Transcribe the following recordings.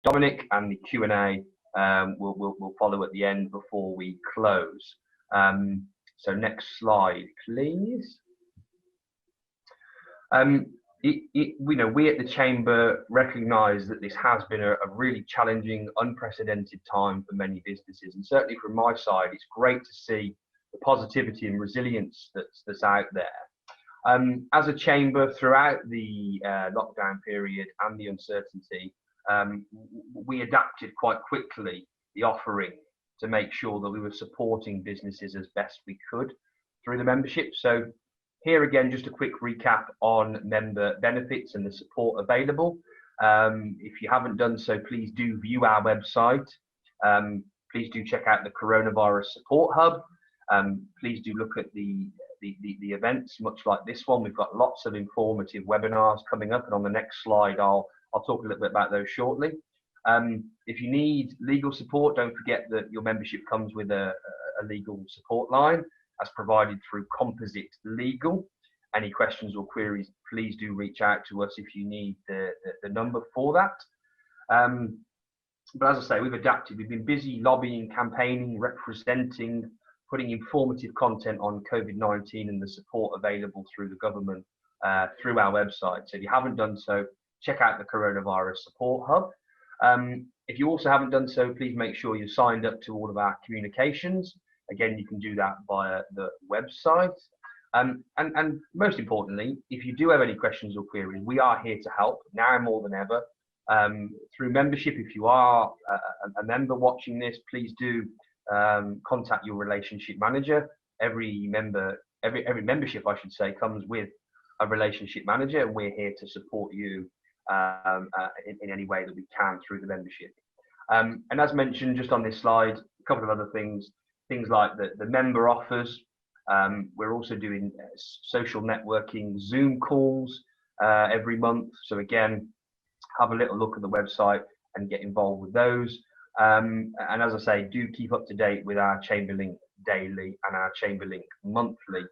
Dominic, and the Q&A will follow at the end before we close. So next slide, please. We at the Chamber recognise that this has been a really challenging, unprecedented time for many businesses, and certainly from my side, it's great to see the positivity and resilience that's out there. As a Chamber, throughout the lockdown period and the uncertainty, we adapted quite quickly the offering to make sure that we were supporting businesses as best we could through the membership. So here again, just a quick recap on member benefits and the support available. If you haven't done so, please do view our website. Please do check out the Coronavirus Support Hub. Please do look at the events, much like this one. We've got lots of informative webinars coming up, and on the next slide, I'll talk a little bit about those shortly. If you need legal support, don't forget that your membership comes with a legal support line as provided through Composite Legal. Any questions or queries, please do reach out to us if you need the number for that. But as I say, we've adapted. We've been busy lobbying, campaigning, representing, putting informative content on COVID-19 and the support available through the government through our website. So if you haven't done so, check out the Coronavirus Support Hub. If you also haven't done so, please make sure you're signed up to all of our communications. Again, you can do that via the website. And most importantly, if you do have any questions or queries, we are here to help now more than ever. Through membership, if you are a member watching this, please do contact your relationship manager. Every membership, I should say, comes with a relationship manager, and we're here to support you in any way that we can through the membership. And as mentioned just on this slide, a couple of other things like the member offers. We're also doing social networking Zoom calls every month. So again, have a little look at the website and get involved with those. And as I say, do keep up to date with our Chamberlink Daily and our Chamberlink Monthly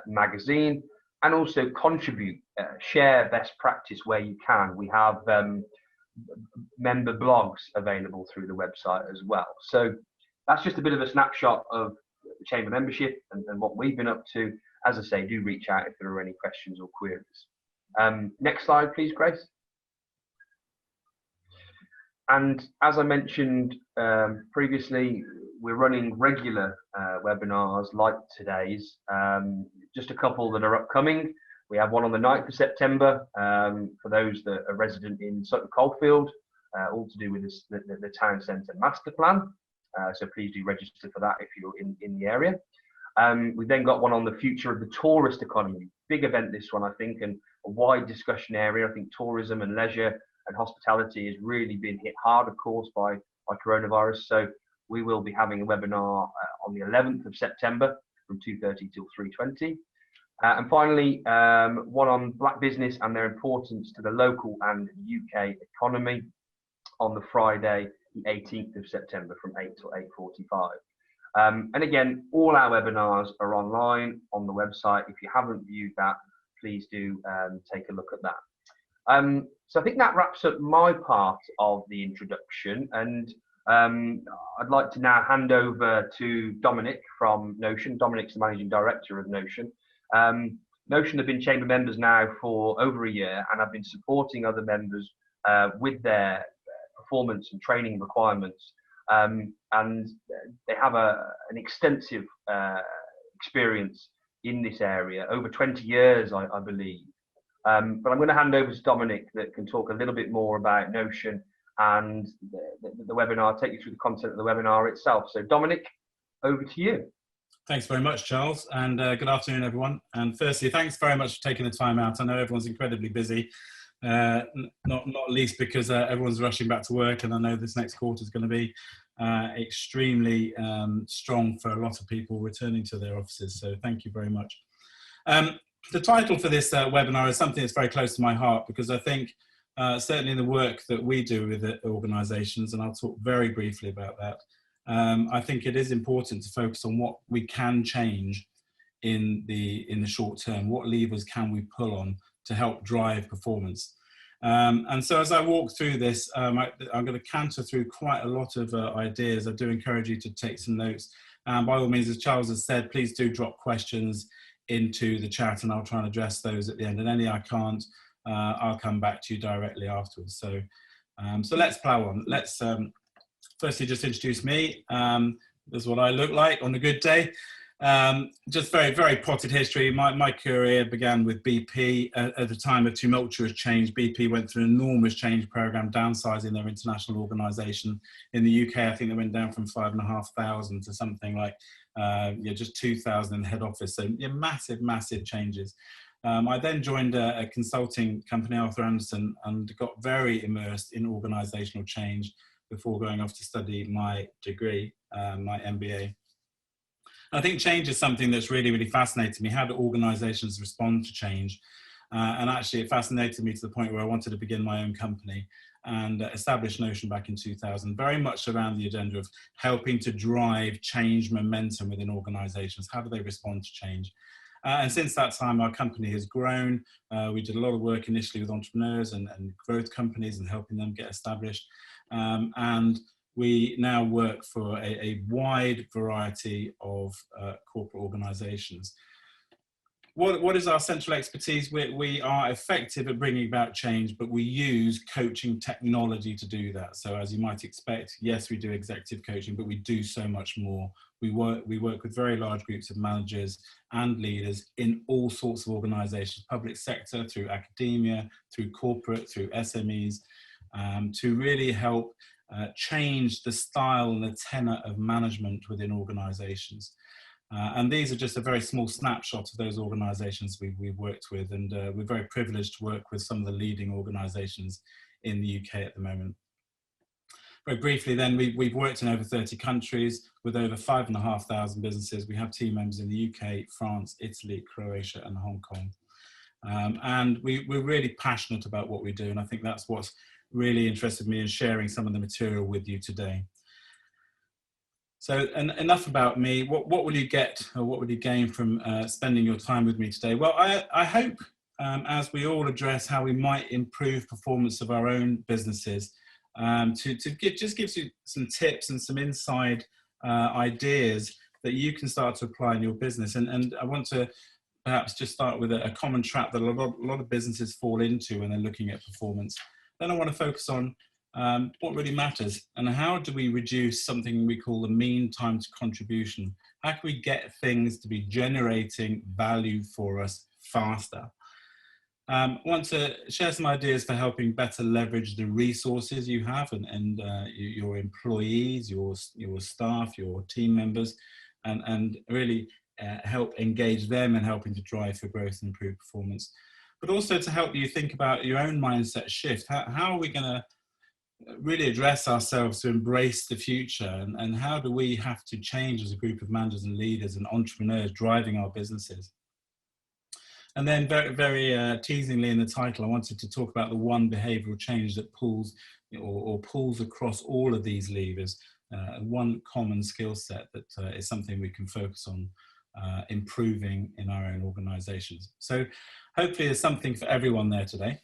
magazine, and also contribute, share best practice where you can. We have member blogs available through the website as well. So that's just a bit of a snapshot of the Chamber membership and what we've been up to. As I say, do reach out if there are any questions or queries. Next slide, please, Grace. And as I mentioned previously, we're running regular webinars like today's. Just a couple that are upcoming. We have one on the 9th of September for those that are resident in Sutton Coldfield, all to do with the town centre master plan. So please do register for that if you're in the area. We've then got one on the future of the tourist economy. Big event, this one, I think, and a wide discussion area. I think tourism and leisure and hospitality has really been hit hard, of course, by coronavirus. So we will be having a webinar on the 11th of September from 2:30 till 3:20. And finally, one on Black business and their importance to the local and UK economy on the Friday, the 18th of September from 8 till 8:45. And again, all our webinars are online on the website. If you haven't viewed that, please do take a look at that. So I think that wraps up my part of the introduction, and I'd like to now hand over to Dominic from Notion. Dominic's the Managing Director of Notion. Notion have been Chamber members now for over a year, and I've been supporting other members with their performance and training requirements. And they have an extensive experience in this area, over 20 years, I believe. But I'm going to hand over to Dominic that can talk a little bit more about Notion and the webinar, take you through the content of the webinar itself. So Dominic, over to you. Thanks very much, Charles, and good afternoon, everyone. And firstly, thanks very much for taking the time out. I know everyone's incredibly busy, not least because everyone's rushing back to work, and I know this next quarter is going to be extremely strong for a lot of people returning to their offices. So thank you very much. The title for this webinar is something that's very close to my heart, because I think certainly in the work that we do with the organisations, and I'll talk very briefly about that, I think it is important to focus on what we can change in the short term. What levers can we pull on to help drive performance? And so as I walk through this, I'm going to canter through quite a lot of ideas. I do encourage you to take some notes. By all means, as Charles has said, please do drop questions into the chat and I'll try and address those at the end. And any I can't, I'll come back to you directly afterwards. So, so let's plow on. Let's firstly just introduce me. This is what I look like on a good day. Just very, very potted history. My career began with BP at the time of tumultuous change. BP went through an enormous change program, downsizing their international organisation. In the UK, I think they went down from 5,500 to something like just 2,000 in head office. So massive, massive changes. I then joined a consulting company, Arthur Andersen, and got very immersed in organisational change before going off to study my degree, my MBA. I think change is something that's really, really fascinated me. How do organisations respond to change? And actually it fascinated me to the point where I wanted to begin my own company and establish Notion back in 2000, very much around the agenda of helping to drive change momentum within organisations. How do they respond to change? And since that time, our company has grown. We did a lot of work initially with entrepreneurs and growth companies and helping them get established. And we now work for a wide variety of corporate organisations. What is our central expertise? We are effective at bringing about change, but we use coaching technology to do that. So as you might expect, yes, we do executive coaching, but we do so much more. We work with very large groups of managers and leaders in all sorts of organisations, public sector, through academia, through corporate, through SMEs, to really help change the style and the tenor of management within organisations. And these are just a very small snapshot of those organisations we've worked with, and we're very privileged to work with some of the leading organisations in the UK at the moment. Very briefly then, we've worked in over 30 countries with over 5,500 businesses. We have team members in the UK, France, Italy, Croatia and Hong Kong. And we're really passionate about what we do, and I think that's what's really interested me in sharing some of the material with you today. So enough about me. What will you get, or what will you gain from spending your time with me today? Well, I hope as we all address how we might improve performance of our own businesses, just gives you some tips and some inside ideas that you can start to apply in your business. And I want to perhaps just start with a common trap that a lot of businesses fall into when they're looking at performance. Then I want to focus on what really matters and how do we reduce something we call the mean time to contribution. How can we get things to be generating value for us faster? I want to share some ideas for helping better leverage the resources you have and your employees, your staff, your team members, and really help engage them in helping to drive for growth and improve performance. But also to help you think about your own mindset shift. How are we going to really address ourselves to embrace the future, and how do we have to change as a group of managers and leaders and entrepreneurs driving our businesses? And then very, very teasingly in the title, I wanted to talk about the one behavioural change that pulls or pulls across all of these levers, one common skill set that is something we can focus on improving in our own organisations. So hopefully there's something for everyone there today.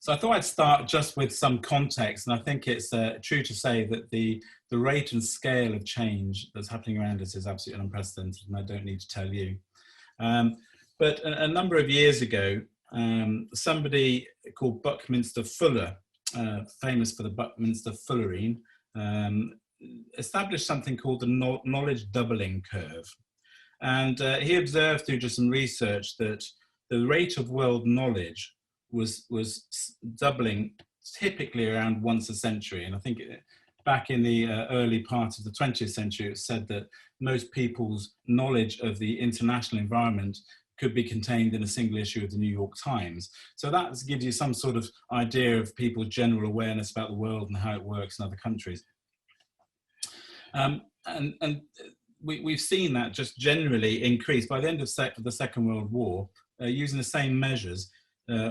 So I thought I'd start just with some context, and I think it's true to say that the rate and scale of change that's happening around us is absolutely unprecedented, and I don't need to tell you. But a number of years ago, somebody called Buckminster Fuller, famous for the Buckminster Fullerene, established something called the knowledge doubling curve. And he observed through just some research that the rate of world knowledge was doubling typically around once a century. And I think back in the early part of the 20th century, it said that most people's knowledge of the international environment could be contained in a single issue of the New York Times. So that gives you some sort of idea of people's general awareness about the world and how it works in other countries. And we've seen that just generally increase. By the end of the Second World War, using the same measures,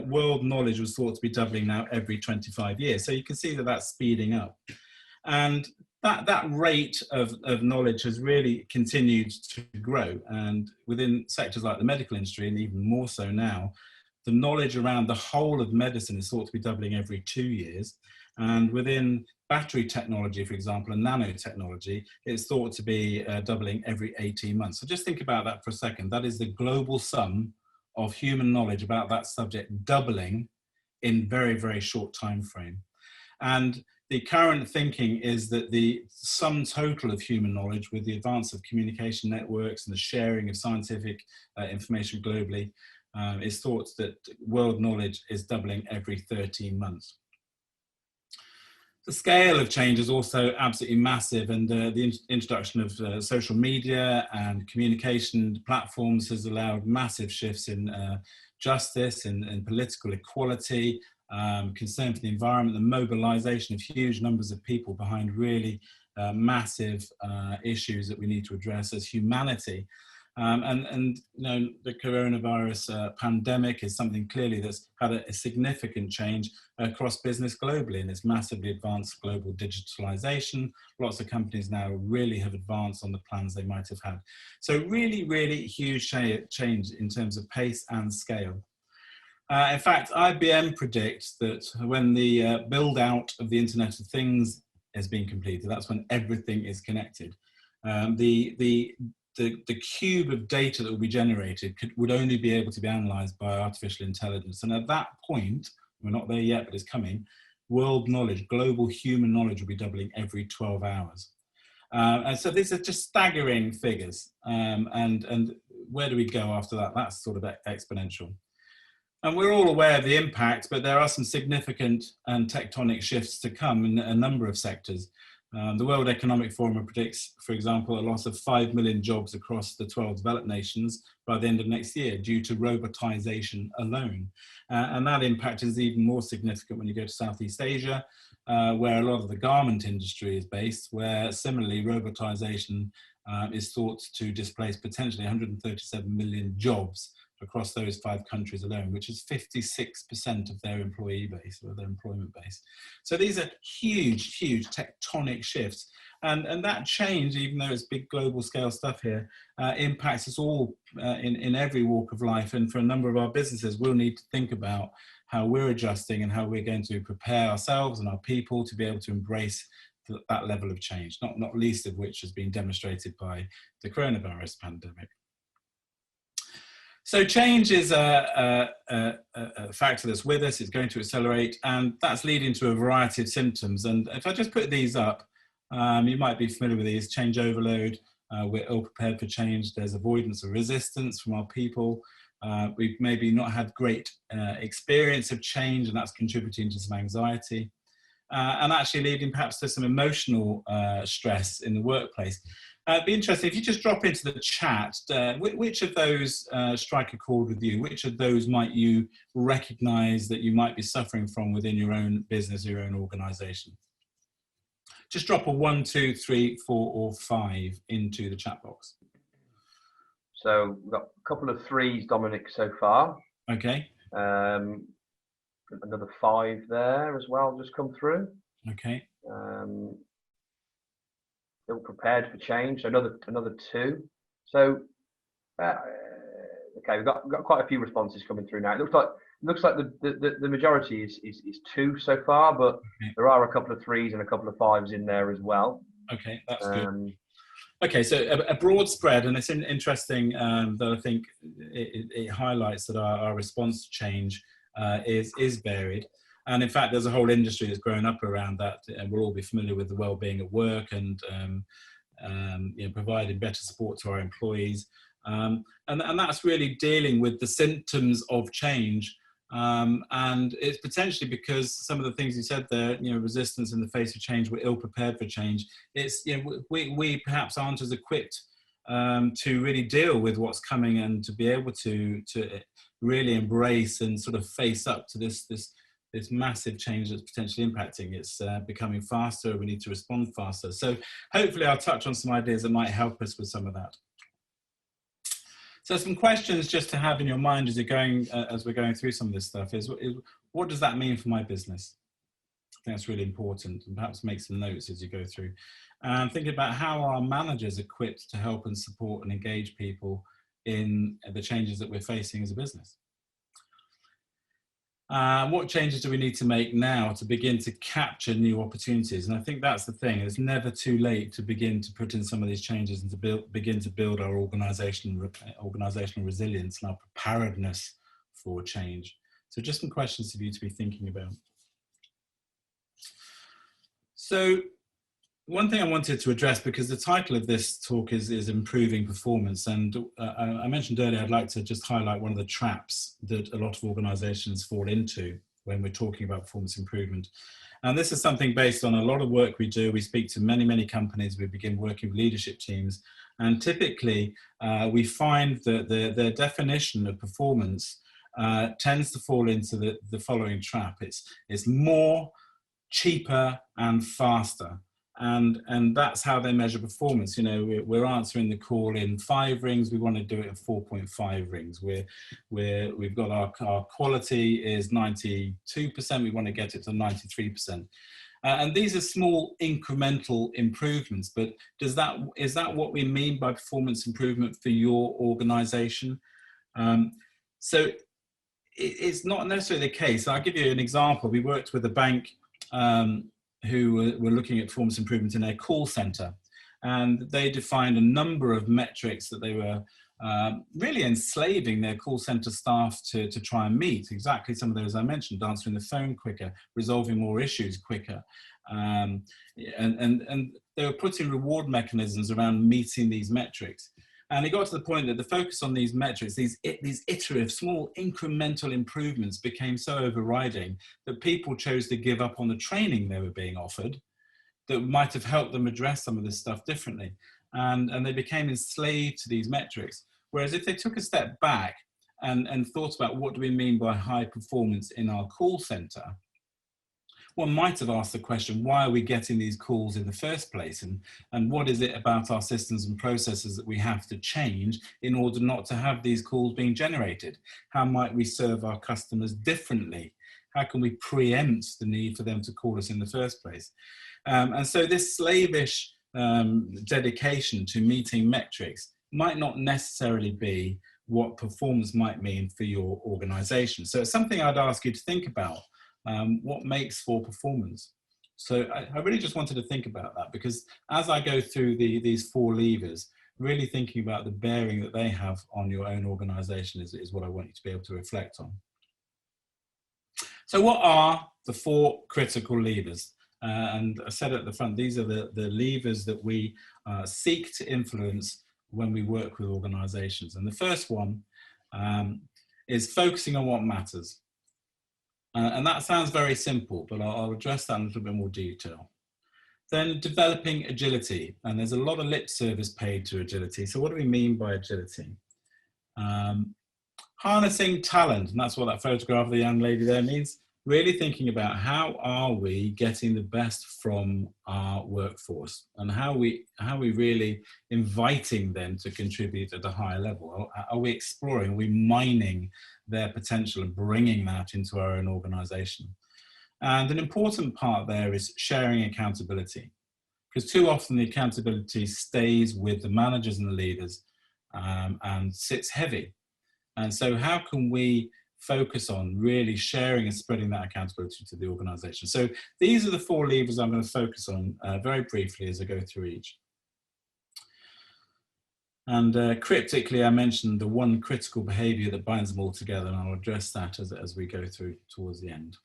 world knowledge was thought to be doubling now every 25 years. So you can see that that's speeding up. And that rate of knowledge has really continued to grow. And within sectors like the medical industry, and even more so now, the knowledge around the whole of medicine is thought to be doubling every 2 years. And within battery technology, for example, and nanotechnology, it's thought to be doubling every 18 months. So just think about that for a second. That is the global sum of human knowledge about that subject doubling in very, very short time frame. And the current thinking is that the sum total of human knowledge, with the advance of communication networks and the sharing of scientific information globally, is thought that world knowledge is doubling every 13 months. The scale of change is also absolutely massive, and the introduction of social media and communication platforms has allowed massive shifts in justice and political equality, concern for the environment, the mobilization of huge numbers of people behind really massive issues that we need to address as humanity. And you know, the coronavirus pandemic is something clearly that's had a significant change across business globally, and it's massively advanced global digitalization. Lots of companies now really have advanced on the plans they might have had. So really, really huge change in terms of pace and scale. In fact, IBM predicts that when the build out of the Internet of Things has been completed, that's when everything is connected. The cube of data that will be generated would only be able to be analysed by artificial intelligence. And at that point, we're not there yet, but it's coming, world knowledge, global human knowledge will be doubling every 12 hours. And so these are just staggering figures. And where do we go after that? That's sort of exponential. And we're all aware of the impact, but there are some significant and tectonic shifts to come in a number of sectors. The World Economic Forum predicts, for example, a loss of 5 million jobs across the 12 developed nations by the end of next year due to robotization alone. And that impact is even more significant when you go to Southeast Asia, where a lot of the garment industry is based, where similarly robotization is thought to displace potentially 137 million jobs across those 5 countries alone, which is 56% of their employee base, or their employment base. So these are huge, huge tectonic shifts. And that change, even though it's big global scale stuff here, impacts us all in every walk of life. And for a number of our businesses, we'll need to think about how we're adjusting and how we're going to prepare ourselves and our people to be able to embrace that level of change, not least of which has been demonstrated by the coronavirus pandemic. So change is a factor that's with us, it's going to accelerate, and that's leading to a variety of symptoms. And if I just put these up, you might be familiar with these: change overload, we're ill prepared for change, there's avoidance or resistance from our people, we've maybe not had great experience of change, and that's contributing to some anxiety, and actually leading perhaps to some emotional stress in the workplace. It'd be interesting if you just drop into the chat, which of those strike a chord with you? Which of those might you recognize that you might be suffering from within your own business, your own organization? Just drop a 1, 2, 3, 4, or 5 into the chat box. So we've got a couple of 3s, Dominic, so far. Okay. Another 5 there as well, just come through. Okay. Ill prepared for change, so another 2. So okay, we've got quite a few responses coming through now. It looks like the majority is 2 so far, but okay, there are a couple of 3s and a couple of 5s in there as well. Okay, that's good. Okay, so a broad spread, and it's interesting that I think it highlights that our response to change is varied. And in fact, there's a whole industry that's grown up around that, and we'll all be familiar with the well-being at work and providing better support to our employees. And that's really dealing with the symptoms of change. And it's potentially because some of the things you said there, resistance in the face of change, we're ill prepared for change. It's, we perhaps aren't as equipped to really deal with what's coming and to be able to really embrace and sort of face up to this massive change that's potentially impacting. It's becoming faster. We need to respond faster. So hopefully I'll touch on some ideas that might help us with some of that. So some questions just to have in your mind as you're going, as we're going through some of this stuff is what does that mean for my business? I think that's really important, and perhaps make some notes as you go through. And thinking about how our managers are equipped to help and support and engage people in the changes that we're facing as a business. What changes do we need to make now to begin to capture new opportunities? And I think that's the thing. It's never too late to begin to put in some of these changes and to begin to build our organizational resilience and our preparedness for change. So just some questions for you to be thinking about. So one thing I wanted to address, because the title of this talk is Improving Performance, and I mentioned earlier I'd like to just highlight one of the traps that a lot of organizations fall into when we're talking about performance improvement. And this is something based on a lot of work we do. We speak to many, many companies. We begin working with leadership teams, and typically we find that the definition of performance tends to fall into the following trap. It's more, cheaper and faster. And that's how they measure performance. You know, we're answering the call in 5 rings. We want to do it in 4.5 rings. We've got our quality is 92%. We want to get it to 93%. And these are small incremental improvements. But is that what we mean by performance improvement for your organization? So it's not necessarily the case. I'll give you an example. We worked with a bank who were looking at performance improvement in their call center, and they defined a number of metrics that they were really enslaving their call center staff to try and meet. Exactly some of those I mentioned: answering the phone quicker, resolving more issues quicker, and they were putting reward mechanisms around meeting these metrics. And it got to the point that the focus on these metrics, these iterative, small incremental improvements, became so overriding that people chose to give up on the training they were being offered that might have helped them address some of this stuff differently. And they became enslaved to these metrics. Whereas if they took a step back and thought about what do we mean by high performance in our call center, one might have asked the question, why are we getting these calls in the first place? And what is it about our systems and processes that we have to change in order not to have these calls being generated? How might we serve our customers differently? How can we preempt the need for them to call us in the first place? And so this slavish dedication to meeting metrics might not necessarily be what performance might mean for your organization. So it's something I'd ask you to think about. What makes for performance? So I really just wanted to think about that, because as I go through these 4 levers, really thinking about the bearing that they have on your own organization is what I want you to be able to reflect on. So what are the 4 critical levers? And I said at the front, these are the levers that we seek to influence when we work with organizations. And the first one is focusing on what matters. And that sounds very simple, but I'll address that in a little bit more detail. Then developing agility, and there's a lot of lip service paid to agility. So what do we mean by agility? Harnessing talent, and that's what that photograph of the young lady there means. Really thinking about how are we getting the best from our workforce, and how are we really inviting them to contribute at a higher level? Are we exploring, are we mining their potential and bringing that into our own organization? And an important part there is sharing accountability, because too often the accountability stays with the managers and the leaders and sits heavy. And so how can we focus on really sharing and spreading that accountability to the organization? So these are the 4 levers I'm going to focus on very briefly as I go through each. And cryptically, I mentioned the 1 critical behavior that binds them all together, and I'll address that as we go through towards the end.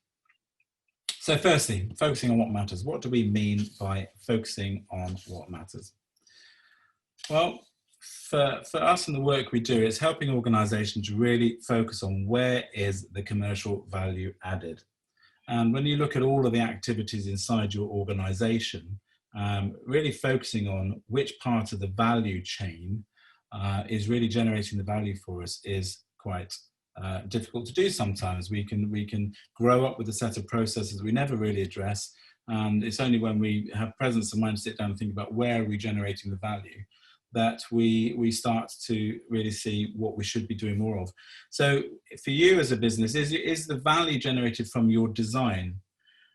So firstly, focusing on what matters. What do we mean by focusing on what matters? Well, for us and the work we do, it's helping organizations really focus on where is the commercial value added. And when you look at all of the activities inside your organization, really focusing on which part of the value chain is really generating the value for us is quite difficult to do sometimes. We can grow up with a set of processes we never really address, and it's only when we have presence of mind to sit down and think about where are we generating the value that we start to really see what we should be doing more of. So for you as a business, is the value generated from your design?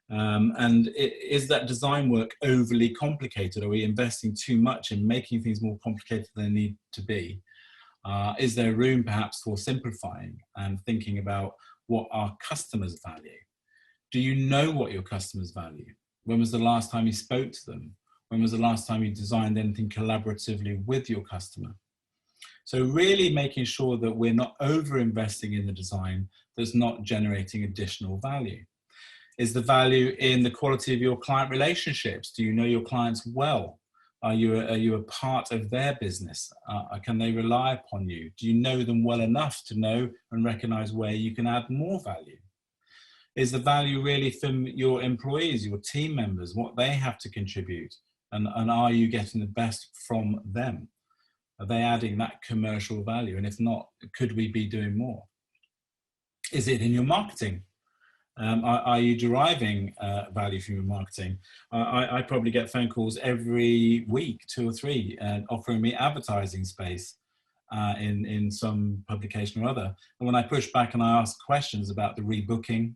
And is that design work overly complicated? Are we investing too much in making things more complicated than they need to be? Is there room perhaps for simplifying and thinking about what our customers value? Do you know what your customers value? When was the last time you spoke to them? When was the last time you designed anything collaboratively with your customer? So really making sure that we're not over-investing in the design that's not generating additional value. Is the value in the quality of your client relationships? Do you know your clients well? Are you a part of their business? Can they rely upon you? Do you know them well enough to know and recognize where you can add more value? Is the value really from your employees, your team members, what they have to contribute? And are you getting the best from them? Are they adding that commercial value? And if not, could we be doing more? Is it in your marketing? Are you deriving value from your marketing? I probably get phone calls every week, 2 or 3, offering me advertising space in some publication or other. And when I push back and I ask questions about the rebooking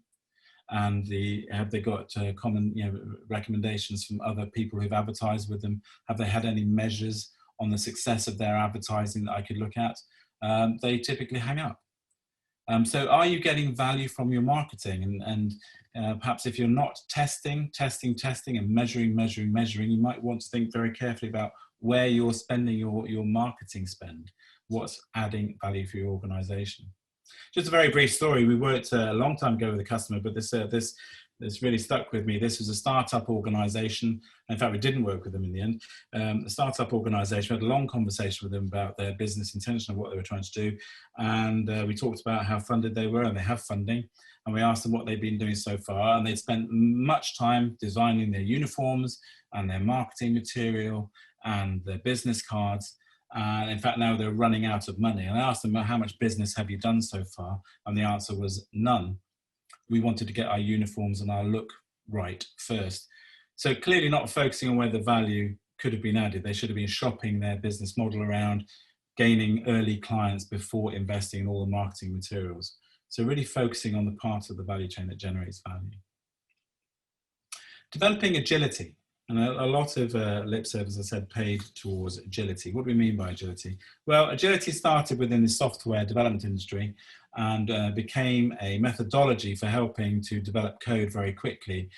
and have they got common recommendations from other people who've advertised with them? Have they had any measures on the success of their advertising that I could look at? They typically hang up. So are you getting value from your marketing? And perhaps if you're not testing and measuring, you might want to think very carefully about where you're spending your marketing spend, what's adding value for your organization. Just a very brief story. We worked a long time ago with a customer, but this really stuck with me. This was a startup organization. In fact, we didn't work with them in the end. A startup organization. We had a long conversation with them about their business intention of what they were trying to do. And we talked about how funded they were, and they have funding. And we asked them what they'd been doing so far. And they'd spent much time designing their uniforms and their marketing material and their business cards. And in fact, now they're running out of money. And I asked them, how much business have you done so far? And the answer was none. We wanted to get our uniforms and our look right first. So clearly not focusing on where the value could have been added. They should have been shopping their business model around, gaining early clients before investing in all the marketing materials. So really focusing on the part of the value chain that generates value. Developing agility. And a lot of lip service, as I said, paid towards agility. What do we mean by agility? Well, agility started within the software development industry and became a methodology for helping to develop code very quickly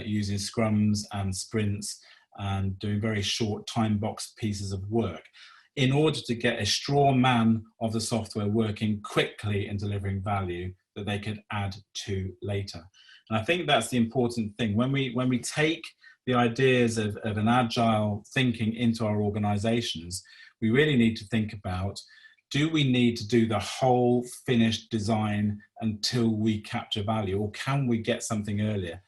using scrums and sprints and doing very short time-boxed pieces of work in order to get a straw man of the software working quickly and delivering value that they could add to later. And I think that's the important thing. When we take the ideas of an agile thinking into our organizations, we really need to think about, do we need to do the whole finished design until we capture value, or can we get something earlier?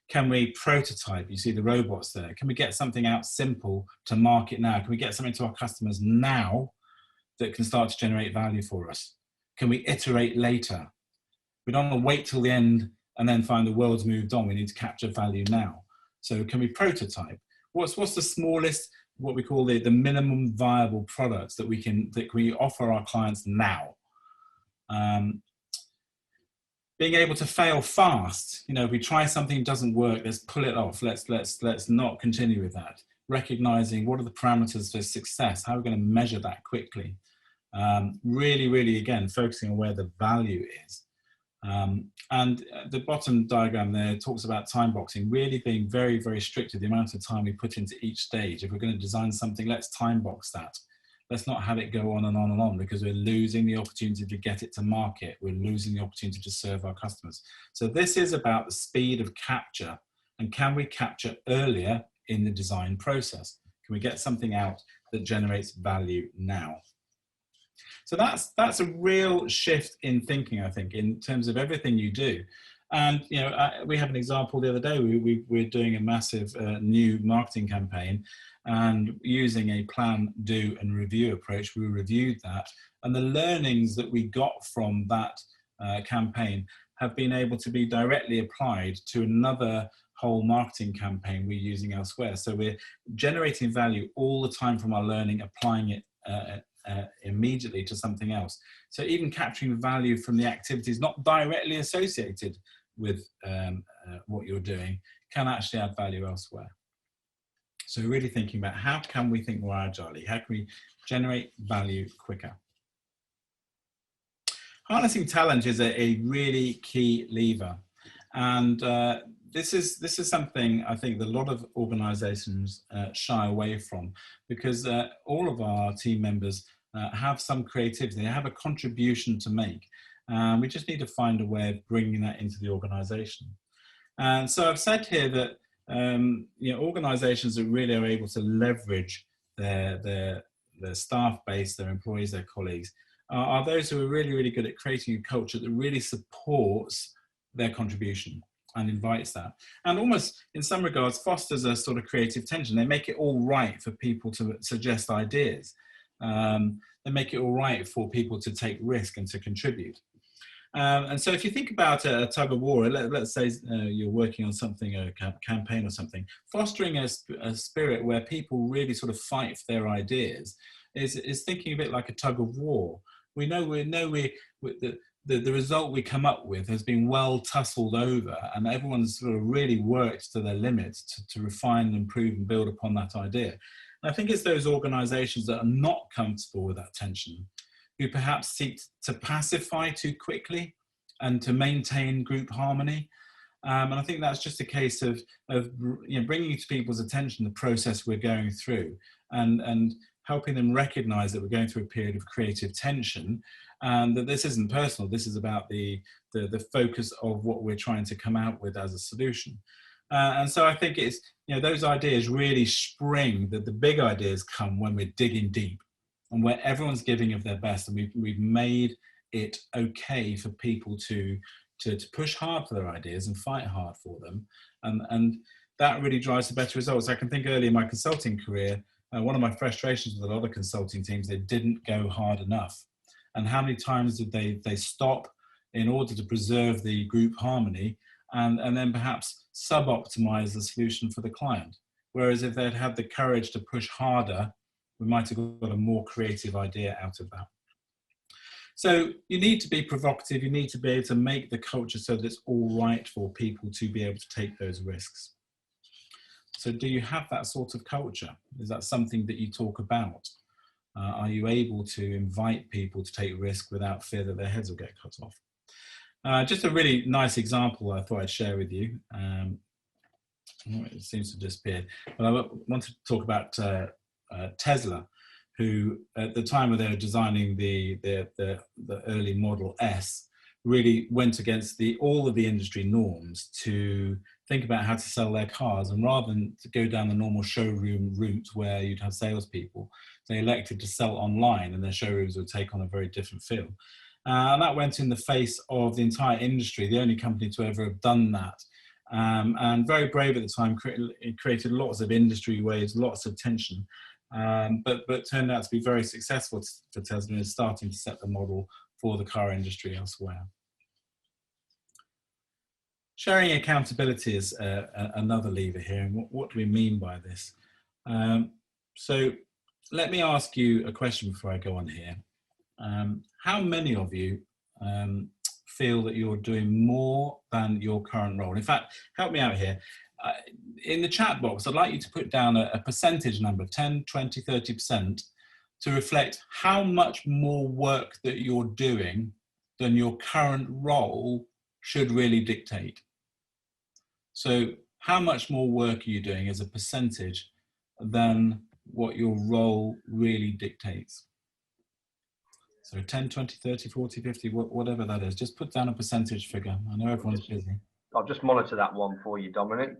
Can we prototype? You see the robots there. Can we get something out simple to market now? Can we get something to our customers now that can start to generate value for us? Can we iterate later? We don't want to wait till the end and then find the world's moved on. We need to capture value now. So can we prototype? What's the smallest, what we call the minimum viable products that we offer our clients now? Being able to fail fast. If we try something doesn't work, let's pull it off. Let's not continue with that. Recognizing what are the parameters for success? How are we going to measure that quickly? Really, again, focusing on where the value is. And the bottom diagram there talks about time boxing, really being very, very strict with the amount of time we put into each stage. If we're going to design something, let's time box that. Let's not have it go on and on and on, because we're losing the opportunity to get it to market. We're losing the opportunity to serve our customers. So this is about the speed of capture, and can we capture earlier in the design process? Can we get something out that generates value now? So that's a real shift in thinking, I think, in terms of everything you do. And we have an example the other day. We're doing a massive new marketing campaign, and using a plan, do, and review approach, we reviewed that, and the learnings that we got from that campaign have been able to be directly applied to another whole marketing campaign we're using elsewhere. So we're generating value all the time from our learning, applying it immediately to something else. So even capturing value from the activities not directly associated with what you're doing can actually add value elsewhere. So really thinking about how can we think more agilely? How can we generate value quicker? Harnessing talent is a really key lever, and this is something I think that a lot of organisations shy away from, because all of our team members have some creativity, they have a contribution to make. We just need to find a way of bringing that into the organisation. And so I've said here that organisations that really are able to leverage their staff base, their employees, their colleagues, are those who are really, really good at creating a culture that really supports their contribution and invites that. And almost, in some regards, fosters a sort of creative tension. They make it all right for people to suggest ideas. They make it all right for people to take risk and to contribute. And so if you think about a tug of war, let's say you're working on something, a campaign or something, fostering a spirit where people really sort of fight for their ideas is thinking a bit like a tug of war. We know the result we come up with has been well tussled over, and everyone's sort of really worked to their limits to refine and improve and build upon that idea. And I think it's those organisations that are not comfortable with that tension, who perhaps seek to pacify too quickly and to maintain group harmony. And I think that's just a case of bringing to people's attention the process we're going through, and helping them recognise that we're going through a period of creative tension, and that this isn't personal. This is about the focus of what we're trying to come out with as a solution. And so I think it's, those ideas really spring, that the big ideas come when we're digging deep and where everyone's giving of their best, and we've made it okay for people to push hard for their ideas and fight hard for them. And that really drives to better results. I can think early in my consulting career, one of my frustrations with a lot of consulting teams, they didn't go hard enough. And how many times did they stop in order to preserve the group harmony, and then perhaps sub-optimize the solution for the client? Whereas if they'd had the courage to push harder, we might have got a more creative idea out of that. So you need to be provocative. You need to be able to make the culture so that it's all right for people to be able to take those risks. So do you have that sort of culture? Is that something that you talk about? Are you able to invite people to take risk without fear that their heads will get cut off? Just a really nice example I thought I'd share with you. It seems to have disappeared. But I want to talk about Tesla, who at the time when they were designing the early Model S, really went against all of the industry norms to think about how to sell their cars. And rather than to go down the normal showroom route where you'd have salespeople, they elected to sell online, and their showrooms would take on a very different feel. And that went in the face of the entire industry, the only company to ever have done that. And very brave at the time, it created lots of industry waves, lots of tension. But turned out to be very successful for Tesla, and is starting to set the model for the car industry elsewhere. Sharing accountability is another lever here, and what do we mean by this? So let me ask you a question before I go on here. How many of you feel that you're doing more than your current role? In fact, help me out here. In the chat box, I'd like you to put down a percentage number, 10, 20, 30%, to reflect how much more work that you're doing than your current role should really dictate. So how much more work are you doing as a percentage than what your role really dictates? So 10, 20, 30, 40, 50, whatever that is, just put down a percentage figure. I know everyone's busy. I'll just monitor that one for you, Dominic.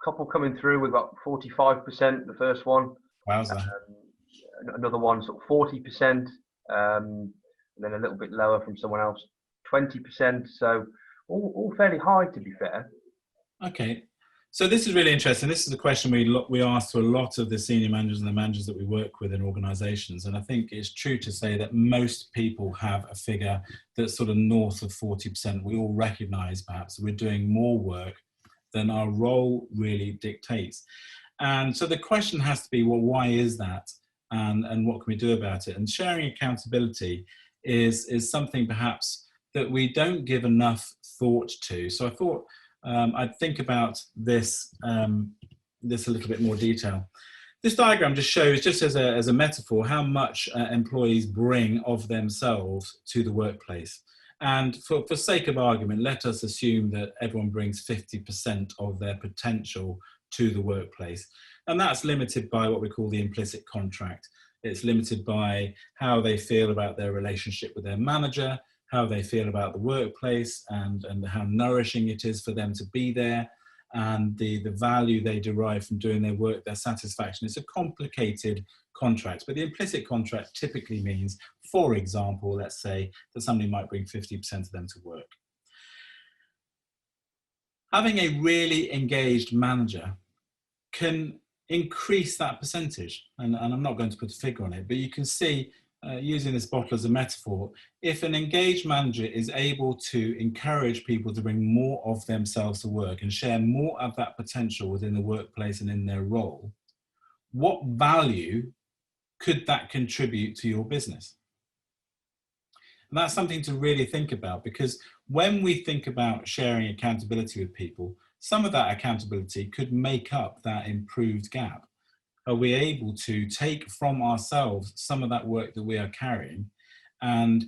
Couple coming through, we've got 45%, the first one. Wowza. Another one, sort of 40%, and then a little bit lower from someone else, 20%. So all fairly high, to be fair. Okay. So this is really interesting. This is a question we ask to a lot of the senior managers and the managers that we work with in organisations. And I think it's true to say that most people have a figure that's sort of north of 40%. We all recognise perhaps that we're doing more work than our role really dictates. And so the question has to be, well, why is that? And what can we do about it? And sharing accountability is something perhaps that we don't give enough thought to. So I thought I'd think about this a little bit more detail. This diagram just shows, just as a metaphor, how much employees bring of themselves to the workplace. And for sake of argument, let us assume that everyone brings 50% of their potential to the workplace. And that's limited by what we call the implicit contract. It's limited by how they feel about their relationship with their manager, how they feel about the workplace, and how nourishing it is for them to be there, and the value they derive from doing their work, their satisfaction. It's a complicated contract, but the implicit contract typically means, for example, let's say that somebody might bring 50% of them to work. Having a really engaged manager can increase that percentage, and I'm not going to put a figure on it, but you can see, using this bottle as a metaphor, if an engaged manager is able to encourage people to bring more of themselves to work and share more of that potential within the workplace and in their role, what value could that contribute to your business? And that's something to really think about, because when we think about sharing accountability with people, some of that accountability could make up that improved gap. Are we able to take from ourselves some of that work that we are carrying and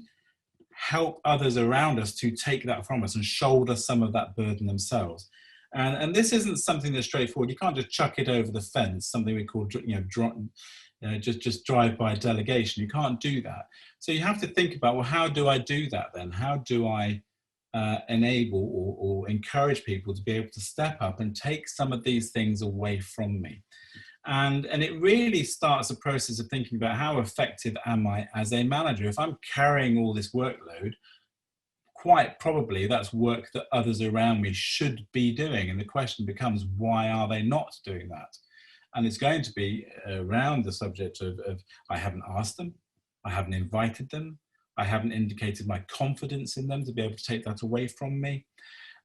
help others around us to take that from us and shoulder some of that burden themselves? And this isn't something that's straightforward. You can't just chuck it over the fence, something we call, just drive-by delegation. You can't do that. So you have to think about, well, how do I do that then? How do I enable or encourage people to be able to step up and take some of these things away from me? And it really starts a process of thinking about, how effective am I as a manager? If I'm carrying all this workload, quite probably that's work that others around me should be doing. And the question becomes, why are they not doing that? And it's going to be around the subject of I haven't asked them, I haven't invited them, I haven't indicated my confidence in them to be able to take that away from me.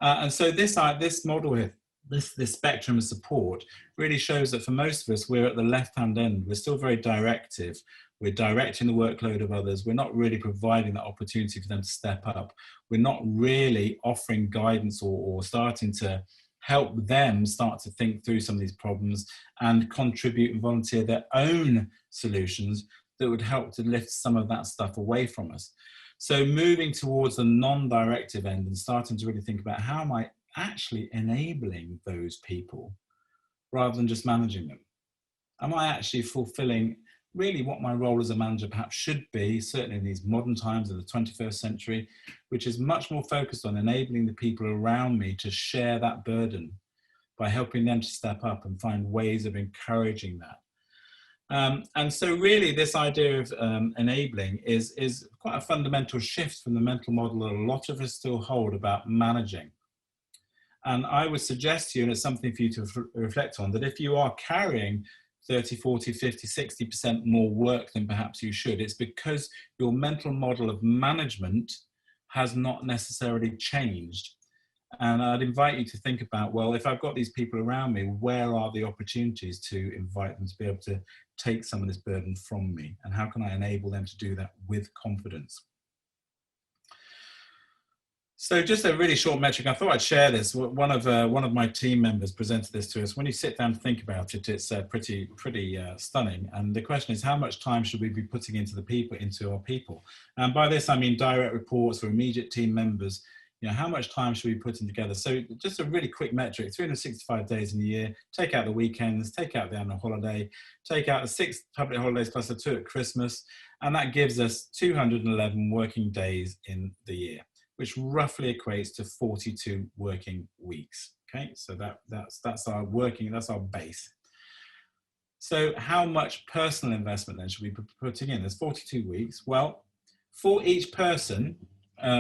And so this model here, this spectrum of support really shows that for most of us, we're at the left-hand end. We're still very directive. We're directing the workload of others. We're not really providing that opportunity for them to step up. We're not really offering guidance or starting to help them start to think through some of these problems and contribute and volunteer their own solutions that would help to lift some of that stuff away from us. So moving towards the non-directive end and starting to really think about, how am I actually enabling those people rather than just managing them? Am I actually fulfilling really what my role as a manager perhaps should be, certainly in these modern times of the 21st century, which is much more focused on enabling the people around me to share that burden by helping them to step up and find ways of encouraging that. And so really this idea of enabling is quite a fundamental shift from the mental model that a lot of us still hold about managing. And I would suggest to you, and it's something for you to reflect on, that if you are carrying 30, 40, 50, 60% more work than perhaps you should, it's because your mental model of management has not necessarily changed. And I'd invite you to think about, well, if I've got these people around me, where are the opportunities to invite them to be able to take some of this burden from me? And how can I enable them to do that with confidence? So just a really short metric, I thought I'd share this. One of my team members presented this to us. When you sit down and think about it, it's pretty stunning. And the question is, how much time should we be putting into our people? And by this, I mean direct reports or immediate team members. You know, how much time should we be putting together? So just a really quick metric, 365 days in a year, take out the weekends, take out the annual holiday, take out the 6 public holidays plus the 2 at Christmas. And that gives us 211 working days in the year, which roughly equates to 42 working weeks. Okay, so that's our base. So how much personal investment then should we be putting in? There's 42 weeks. Well, for each person,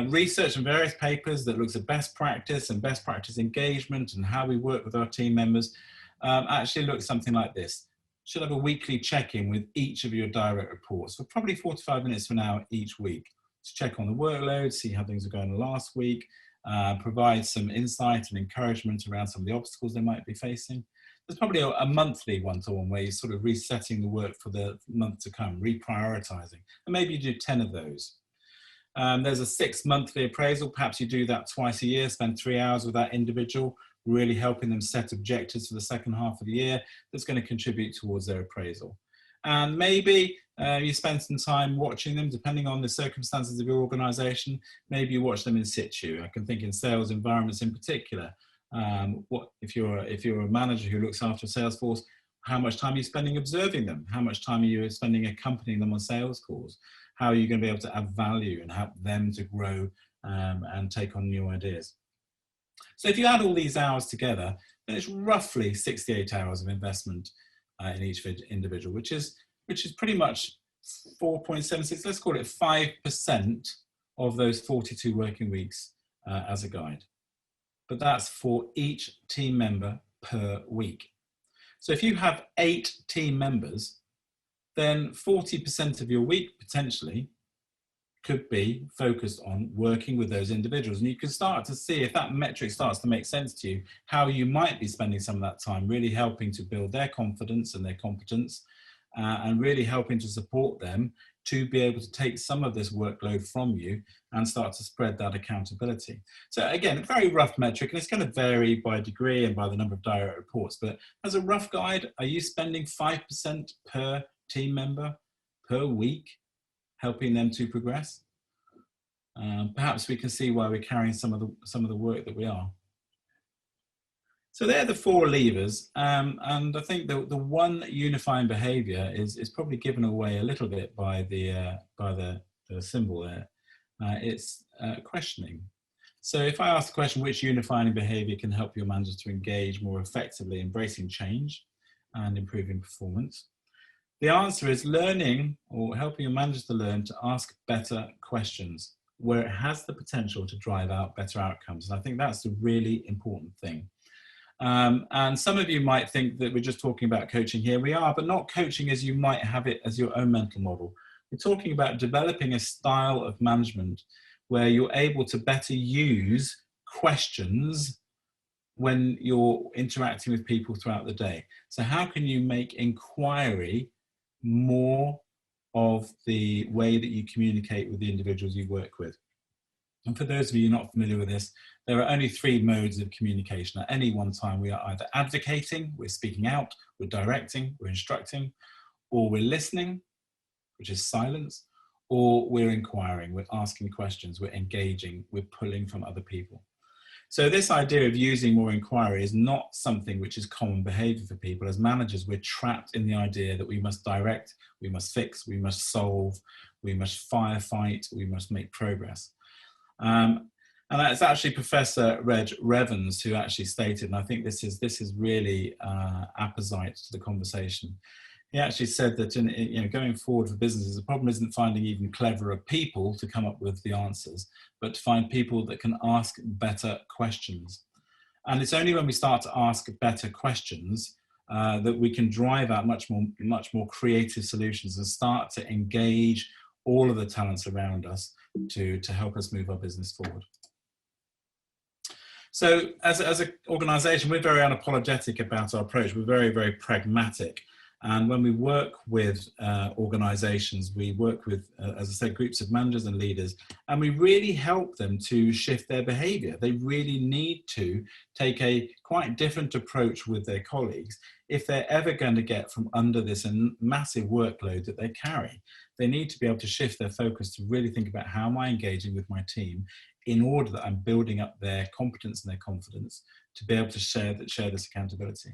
research and various papers that looks at best practice and best practice engagement and how we work with our team members actually looks something like this. Should have a weekly check-in with each of your direct reports for probably 45 minutes to an hour each week. To check on the workload, see how things are going last week, provide some insight and encouragement around some of the obstacles they might be facing. There's probably a monthly one-to-one where you're sort of resetting the work for the month to come, reprioritizing, and maybe you do 10 of those. There's a 6 monthly appraisal. Perhaps you do that twice a year, spend 3 hours with that individual, really helping them set objectives for the second half of the year that's going to contribute towards their appraisal. And maybe you spend some time watching them, depending on the circumstances of your organisation. Maybe you watch them in situ. I can think in sales environments in particular. What if you're a manager who looks after a sales force, how much time are you spending observing them? How much time are you spending accompanying them on sales calls? How are you going to be able to add value and help them to grow and take on new ideas? So if you add all these hours together, then it's roughly 68 hours of investment in each individual, which is pretty much 4.76, let's call it 5% of those 42 working weeks as a guide. But that's for each team member per week. So if you have 8 team members, then 40% of your week potentially could be focused on working with those individuals. And you can start to see, if that metric starts to make sense to you, how you might be spending some of that time really helping to build their confidence and their competence, and really helping to support them to be able to take some of this workload from you and start to spread that accountability. So again, a very rough metric, and it's going to vary by degree and by the number of direct reports, but as a rough guide, are you spending 5% per team member per week helping them to progress? Perhaps we can see why we're carrying some of the work that we are. So they're the 4 levers, and I think the one unifying behaviour is probably given away a little bit by the symbol there. It's questioning. So if I ask the question, which unifying behaviour can help your managers to engage more effectively, embracing change and improving performance? The answer is learning, or helping your managers to learn to ask better questions where it has the potential to drive out better outcomes. And I think that's the really important thing. And some of you might think that we're just talking about coaching here. We are, but not coaching as you might have it as your own mental model. We're talking about developing a style of management where you're able to better use questions when you're interacting with people throughout the day. So how can you make inquiry more of the way that you communicate with the individuals you work with? And for those of you not familiar with this, there are only 3 modes of communication. At any one time, we are either advocating, we're speaking out, we're directing, we're instructing, or we're listening, which is silence, or we're inquiring, we're asking questions, we're engaging, we're pulling from other people. So this idea of using more inquiry is not something which is common behaviour for people. As managers, we're trapped in the idea that we must direct, we must fix, we must solve, we must firefight, we must make progress. And that's actually Professor Reg Revens who actually stated, and I think this is really apposite to the conversation. He actually said that going forward for businesses, the problem isn't finding even cleverer people to come up with the answers, but to find people that can ask better questions. And it's only when we start to ask better questions that we can drive out much more creative solutions and start to engage all of the talents around us to help us move our business forward. So as an organisation, we're very unapologetic about our approach. We're very, very pragmatic. And when we work with organisations, we work with, as I said, groups of managers and leaders, and we really help them to shift their behaviour. They really need to take a quite different approach with their colleagues if they're ever going to get from under this massive workload that they carry. They need to be able to shift their focus to really think about, how am I engaging with my team in order that I'm building up their competence and their confidence to be able to share this accountability.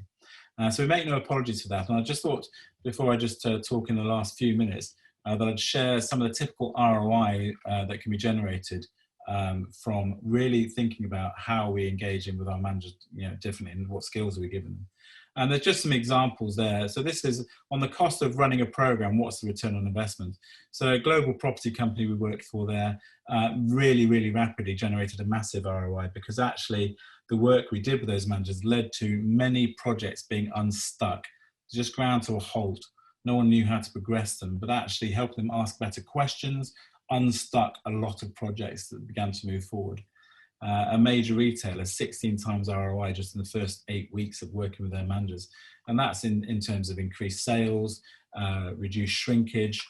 So we make no apologies for that. And I just thought, before I just talk in the last few minutes, that I'd share some of the typical ROI that can be generated from really thinking about how we're engaging with our managers, differently, and what skills are we giving them. And there's just some examples there. So this is on the cost of running a program, what's the return on investment? So a global property company we worked for there really, really rapidly generated a massive ROI, because actually the work we did with those managers led to many projects being unstuck, just ground to a halt. No one knew how to progress them, but actually help them ask better questions, unstuck a lot of projects that began to move forward. A major retailer, 16 times ROI just in the first 8 weeks of working with their managers. And that's in terms of increased sales, reduced shrinkage,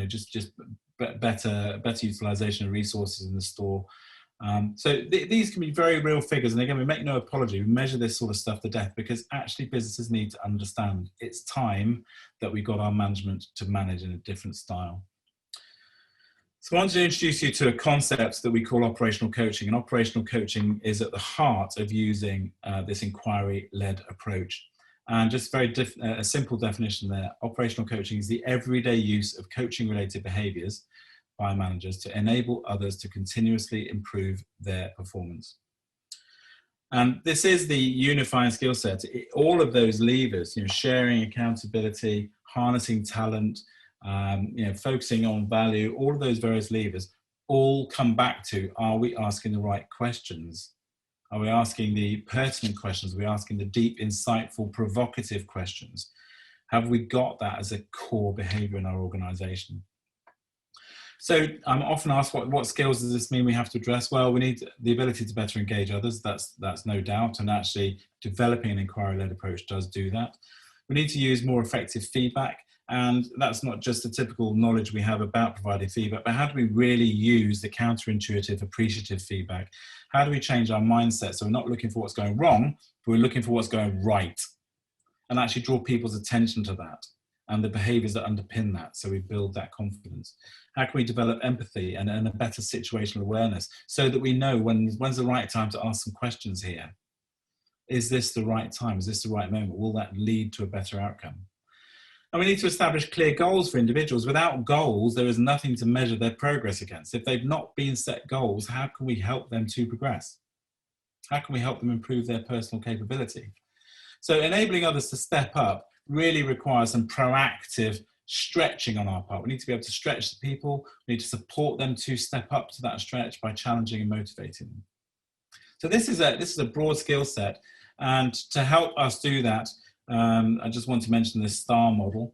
just better utilization of resources in the store. So these can be very real figures, and again, we make no apology. We measure this sort of stuff to death because actually businesses need to understand it's time that we got our management to manage in a different style. So I want to introduce you to a concept that we call operational coaching, and operational coaching is at the heart of using this inquiry-led approach. And just a simple definition there, operational coaching is the everyday use of coaching-related behaviours by managers to enable others to continuously improve their performance. And this is the unifying skill set. All of those levers, sharing, accountability, harnessing talent, focusing on value, all of those various levers all come back to, are we asking the right questions? Are we asking the pertinent questions? Are we asking the deep, insightful, provocative questions? Have we got that as a core behavior in our organization? So I'm often asked, what skills does this mean we have to address? Well, we need the ability to better engage others. That's no doubt. And actually developing an inquiry-led approach does do that. We need to use more effective feedback. And that's not just the typical knowledge we have about providing feedback, but how do we really use the counterintuitive, appreciative feedback? How do we change our mindset so we're not looking for what's going wrong, but we're looking for what's going right? And actually draw people's attention to that and the behaviors that underpin that, so we build that confidence. How can we develop empathy and a better situational awareness so that we know when's the right time to ask some questions here? Is this the right time? Is this the right moment? Will that lead to a better outcome? And we need to establish clear goals for individuals. Without goals, there is nothing to measure their progress against. If they've not been set goals, how can we help them to progress? How can we help them improve their personal capability? So enabling others to step up really requires some proactive stretching on our part. We need to be able to stretch the people. We need to support them to step up to that stretch by challenging and motivating them. So this is a broad skill set. And to help us do that, I just want to mention this STAR model.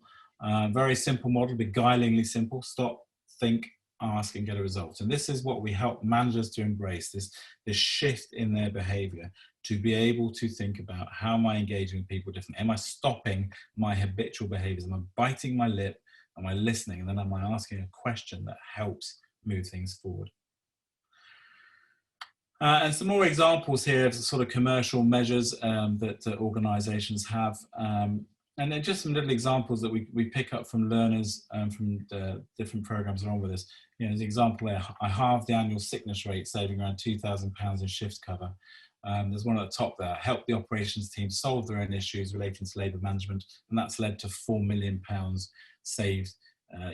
Very simple model, beguilingly simple. Stop, think, ask, and get a result. And this is what we help managers to embrace, this shift in their behavior, to be able to think about, how am I engaging with people differently? Am I stopping my habitual behaviors? Am I biting my lip? Am I listening? And then am I asking a question that helps move things forward? And some more examples here of the sort of commercial measures that organizations have. And then just some little examples that we pick up from learners from the different programs along with us. As an example there, I halved the annual sickness rate, saving around £2,000 in shifts cover. There's one at the top there, help the operations team solve their own issues relating to labour management, and that's led to £4 million saved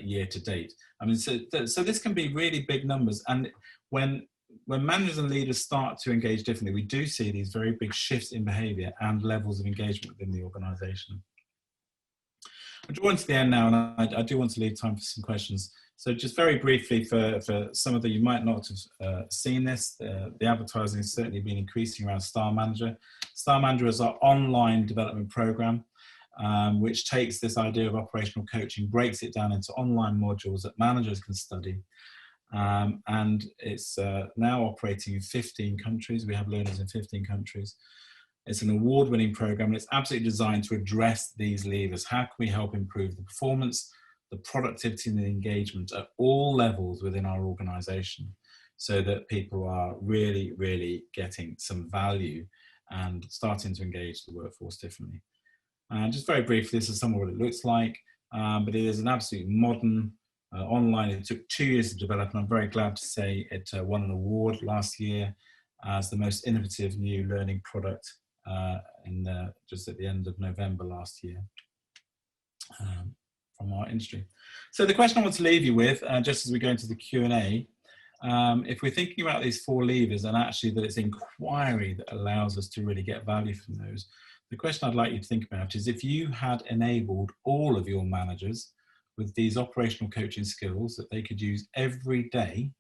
year to date. I mean, so this can be really big numbers, and when managers and leaders start to engage differently, we do see these very big shifts in behaviour and levels of engagement within the organisation. I'm drawing to the end now, and I do want to leave time for some questions. So just very briefly, for some of you might not have seen this, the advertising has certainly been increasing around Star Manager. Star Manager is our online development program, which takes this idea of operational coaching, breaks it down into online modules that managers can study. And it's now operating in 15 countries. We have learners in 15 countries. It's an award-winning program, and it's absolutely designed to address these levers. How can we help improve the performance, the productivity, and the engagement at all levels within our organization, so that people are really, really getting some value and starting to engage the workforce differently. And just very briefly, this is some of what it looks like, but it is an absolutely modern online. It took 2 years to develop, and I'm very glad to say it won an award last year as the most innovative new learning product just at the end of November last year from our industry. So the question I want to leave you with, just as we go into the Q&A, if we're thinking about these 4 levers, and actually that it's inquiry that allows us to really get value from those, the question I'd like you to think about is, if you had enabled all of your managers with these operational coaching skills that they could use every day,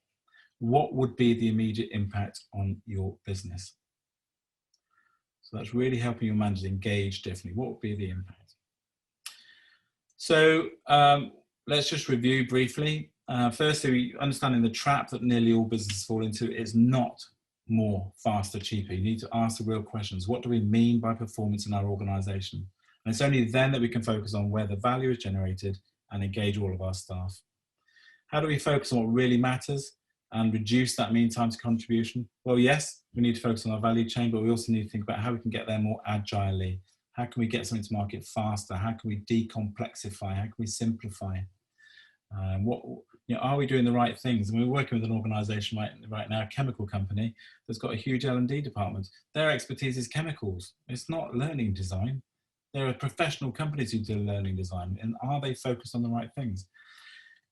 what would be the immediate impact on your business? So that's really helping your managers engage differently. What would be the impact? So let's just review briefly. Firstly, understanding the trap that nearly all businesses fall into is not more, faster, cheaper. You need to ask the real questions. What do we mean by performance in our organization? And it's only then that we can focus on where the value is generated and engage all of our staff. How do we focus on what really matters? and reduce that mean time to contribution? Well, yes, we need to focus on our value chain, but we also need to think about how we can get there more agilely. How can we get something to market faster? How can we decomplexify? How can we simplify? Are we doing the right things? And we're working with an organisation right now, a chemical company, that's got a huge L&D department. Their expertise is chemicals. It's not learning design. There are professional companies who do learning design, and are they focused on the right things?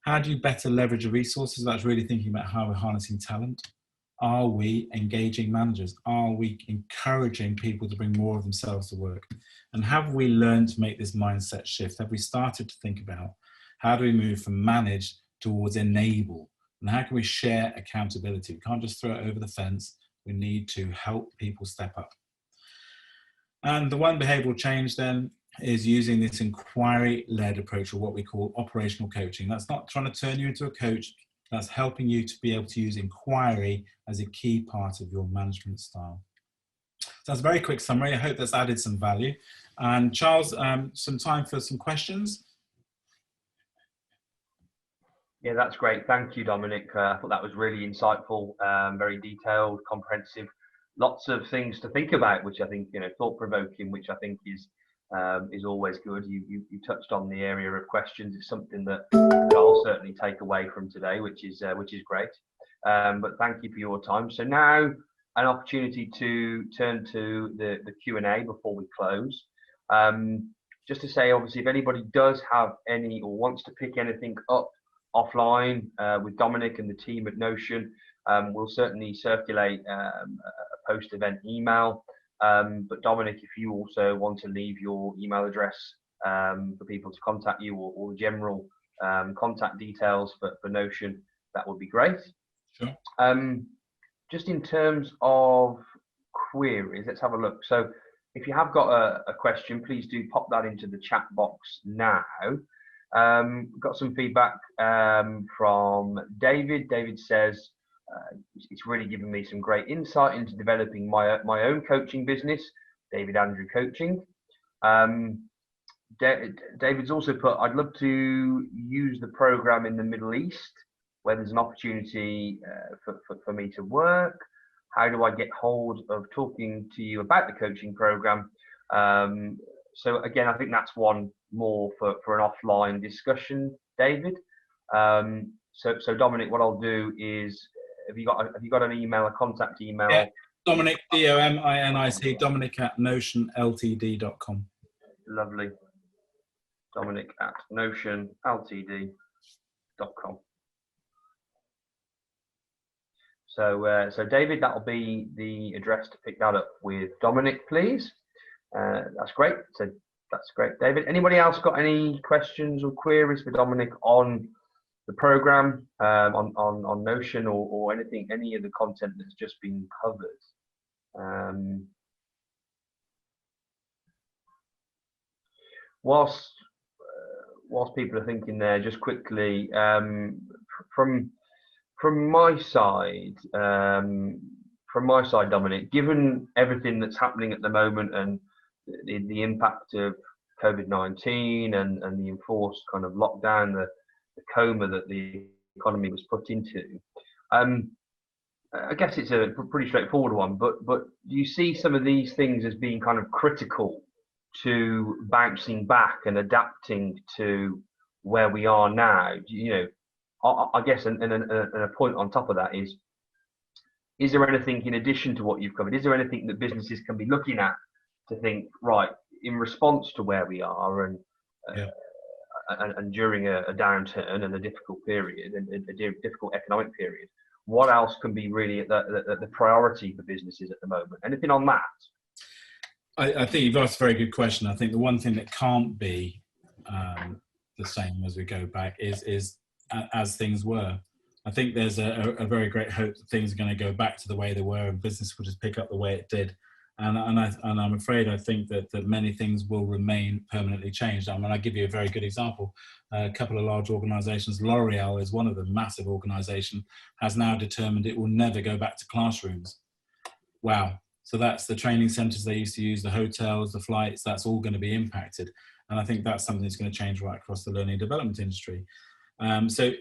How do you better leverage the resources? That's really thinking about how we're harnessing talent. Are we engaging managers? Are we encouraging people to bring more of themselves to work? And have we learned to make this mindset shift? Have we started to think about how do we move from manage towards enable? And how can we share accountability? We can't just throw it over the fence. We need to help people step up. And the one behavioural change then is using this inquiry-led approach, or what we call operational coaching. That's not trying to turn you into a coach. That's helping you to be able to use inquiry as a key part of your management style. So that's a very quick summary. I hope that's added some value. And Charles, some time for some questions. Yeah, that's great. Thank you, Dominic. I thought that was really insightful, very detailed, comprehensive. Lots of things to think about, which I think, thought-provoking, which I think is always good. You touched on the area of questions. It's something that I'll certainly take away from today, which is great. But thank you for your time. So now an opportunity to turn to the Q&A before we close. Just to say, obviously, if anybody does have any or wants to pick anything up offline with Dominic and the team at Notion, we'll certainly circulate a post-event email. But Dominic, if you also want to leave your email address for people to contact you, or general contact details for Notion, that would be great. Sure. Just in terms of queries, let's have a look. So if you have got a question, please do pop that into the chat box now. Got some feedback from David. David says, it's really given me some great insight into developing my own coaching business, David Andrew Coaching. David's also put, I'd love to use the program in the Middle East, where there's an opportunity for me to work. How do I get hold of talking to you about the coaching program? So again, I think that's one more for an offline discussion, David. So Dominic, what I'll do is, have you got an email, a contact email? Yeah, Dominic, Dominic, Dominic at notionltd.com. Lovely. Dominic at notionltd.com. So David, that'll be the address to pick that up with Dominic, please. That's great. So that's great, David. Anybody else got any questions or queries for Dominic on the program, on Notion, or anything, any of the content that's just been covered? Whilst people are thinking there, just quickly, from my side, Dominic, given everything that's happening at the moment and the impact of COVID-19 and the enforced kind of lockdown, the coma that the economy was put into, I guess it's a pretty straightforward one, but do you see some of these things as being kind of critical to bouncing back and adapting to where we are now? I guess, and a point on top of that is there anything in addition to what you've covered? Is there anything that businesses can be looking at to think, right, in response to where we are and during a downturn and a difficult period, and a difficult economic period, what else can be really the priority for businesses at the moment? Anything on that? I think you've asked a very good question. I think the one thing that can't be the same as we go back is as things were. I think there's a very great hope that things are going to go back to the way they were and business will just pick up the way it did. And I'm afraid I think that many things will remain permanently changed. I mean, I'll give you a very good example. A couple of large organisations, L'Oreal is one of them, massive organisation, has now determined it will never go back to classrooms. Wow. So that's the training centres they used to use, the hotels, the flights, that's all going to be impacted. And I think that's something that's going to change right across the learning and development industry. So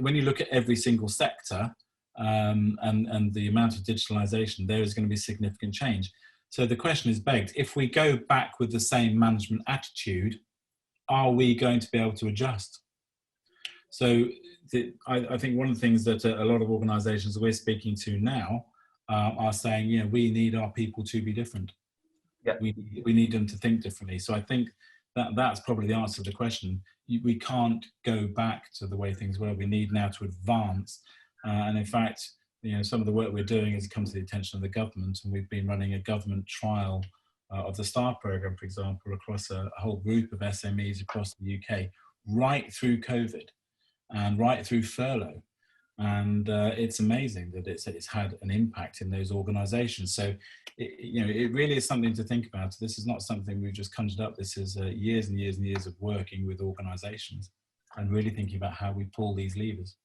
when you look at every single sector, and the amount of digitalization, there is going to be significant change. So the question is begged, if we go back with the same management attitude, are we going to be able to adjust? So I think one of the things that a lot of organizations we're speaking to now are saying, you know, we need our people to be different. Yeah. We need them to think differently. So I think that's probably the answer to the question. We can't go back to the way things were. We need now to advance. And in fact, you know, some of the work we're doing has come to the attention of the government, and we've been running a government trial of the STAR program, for example, across a whole group of SMEs across the UK, right through COVID and right through furlough. And it's amazing that it's had an impact in those organisations. So, it really is something to think about. This is not something we've just conjured up. This is years and years and years of working with organisations and really thinking about how we pull these levers.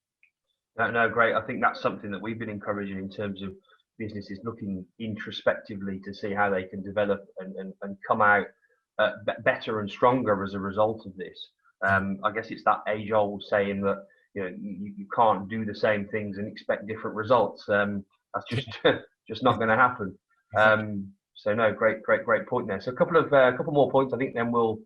No, great. I think that's something that we've been encouraging in terms of businesses looking introspectively to see how they can develop and come out better and stronger as a result of this. I guess it's that age-old saying that, you know, you can't do the same things and expect different results. That's just not going to happen. So no, great point there. So a couple more points, I think, then we'll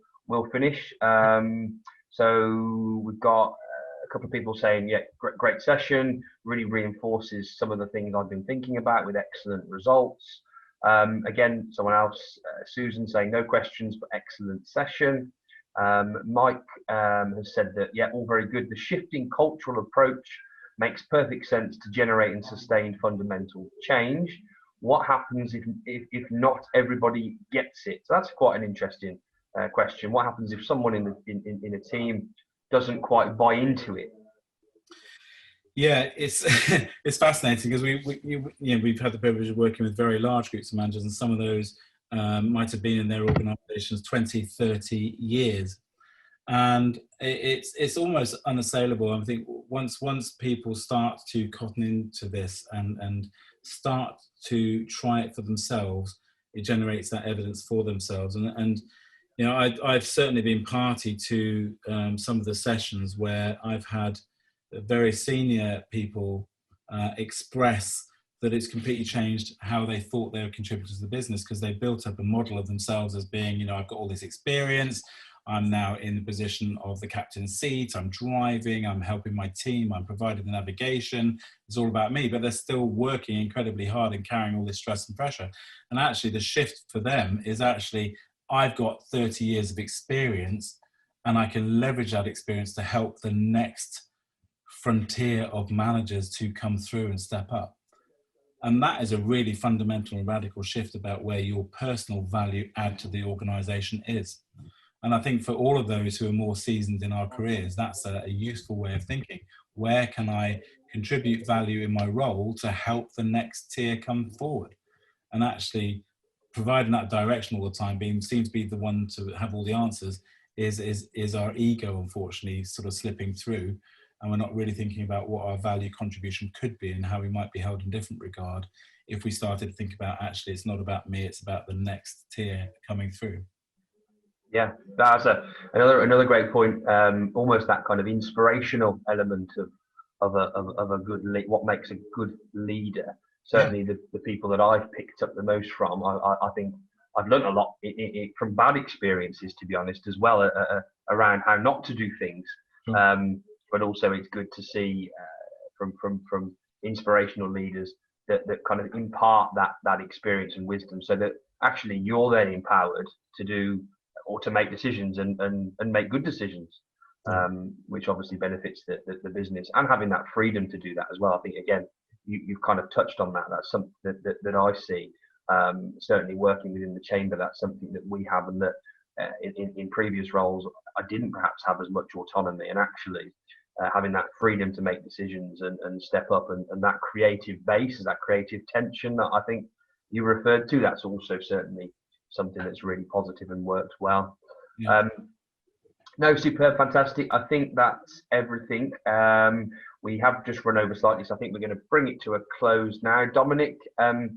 finish. So we've got a couple of people saying, yeah, great session, really reinforces some of the things I've been thinking about with excellent results. Again, someone else, Susan, saying no questions but excellent session. Mike has said that, yeah, all very good. The shifting cultural approach makes perfect sense to generate and sustain fundamental change. What happens if not everybody gets it? So that's quite an interesting question. What happens if someone in a team doesn't quite buy into it? Yeah, it's it's fascinating because we've had the privilege of working with very large groups of managers, and some of those might have been in their organisations 20, 30 years, and it's almost unassailable. I think once people start to cotton into this and start to try it for themselves, it generates that evidence for themselves. And you know, I've certainly been party to some of the sessions where I've had very senior people express that it's completely changed how they thought they were contributors to the business, because they built up a model of themselves as being, you know, I've got all this experience, I'm now in the position of the captain's seat, I'm driving, I'm helping my team, I'm providing the navigation, it's all about me, but they're still working incredibly hard and carrying all this stress and pressure. And actually the shift for them is actually, I've got 30 years of experience and I can leverage that experience to help the next frontier of managers to come through and step up. And that is a really fundamental and radical shift about where your personal value add to the organization is. And I think for all of those who are more seasoned in our careers, that's a useful way of thinking. Where can I contribute value in my role to help the next tier come forward? And actually providing that direction all the time, seems to be the one to have all the answers, is our ego, unfortunately, sort of slipping through. And we're not really thinking about what our value contribution could be and how we might be held in different regard if we started to think about, actually, it's not about me, it's about the next tier coming through. Yeah, that's another great point. Almost that kind of inspirational element of a good lead. What makes a good leader? Certainly, the people that I've picked up the most from, I think I've learned a lot from bad experiences, to be honest, as well, around how not to do things. But also, it's good to see from inspirational leaders that kind of impart that experience and wisdom, so that actually you're then empowered to do or to make decisions and make good decisions, which obviously benefits the business, and having that freedom to do that as well. I think, again, you've kind of touched on that. That's something that I see. Certainly working within the chamber, that's something that we have, and that in previous roles I didn't perhaps have as much autonomy, and actually having that freedom to make decisions and step up, and that creative base, that creative tension that I think you referred to, that's also certainly something that's really positive and works well. Yeah. No, superb, fantastic. I think that's everything. We have just run over slightly, so I think we're going to bring it to a close now. Dominic, a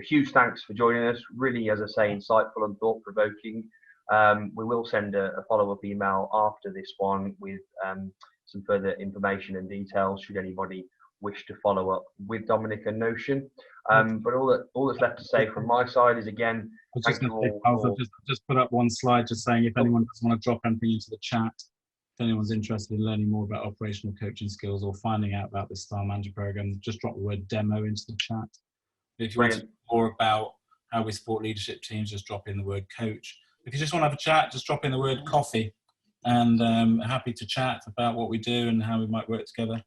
huge thanks for joining us. Really, as I say, insightful and thought-provoking. We will send a follow-up email after this one with some further information and details, should anybody wish to follow up with Dominic and Notion. But all that's left to say from my side is, again, thank you all. I've just put up one slide just saying if anyone does want to drop anything into the chat, if anyone's interested in learning more about operational coaching skills or finding out about this Style Manager program, just drop the word demo into the chat. If you want to know more about how we support leadership teams, just drop in the word coach. If you just want to have a chat, just drop in the word coffee, and happy to chat about what we do and how we might work together.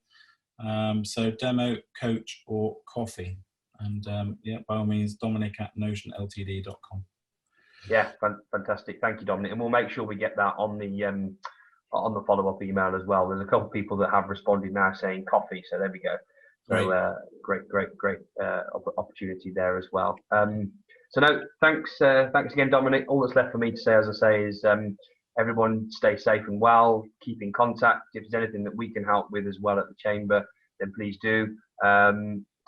So demo, coach, or coffee. And yeah, by all means, Dominic@notionltd.com. Yeah, fantastic. Thank you, Dominic. And we'll make sure we get that on the follow-up email as well. There's a couple of people that have responded now saying coffee, so there we go. So great opportunity there as well. So no, thanks again, Dominic. All that's left for me to say, as I say, is everyone stay safe and well. Keep in contact. If there's anything that we can help with as well at the Chamber, then please do.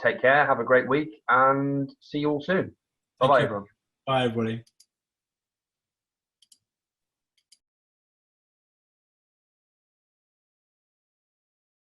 Take care. Have a great week, and see you all soon. Bye bye, everyone. Bye, everybody.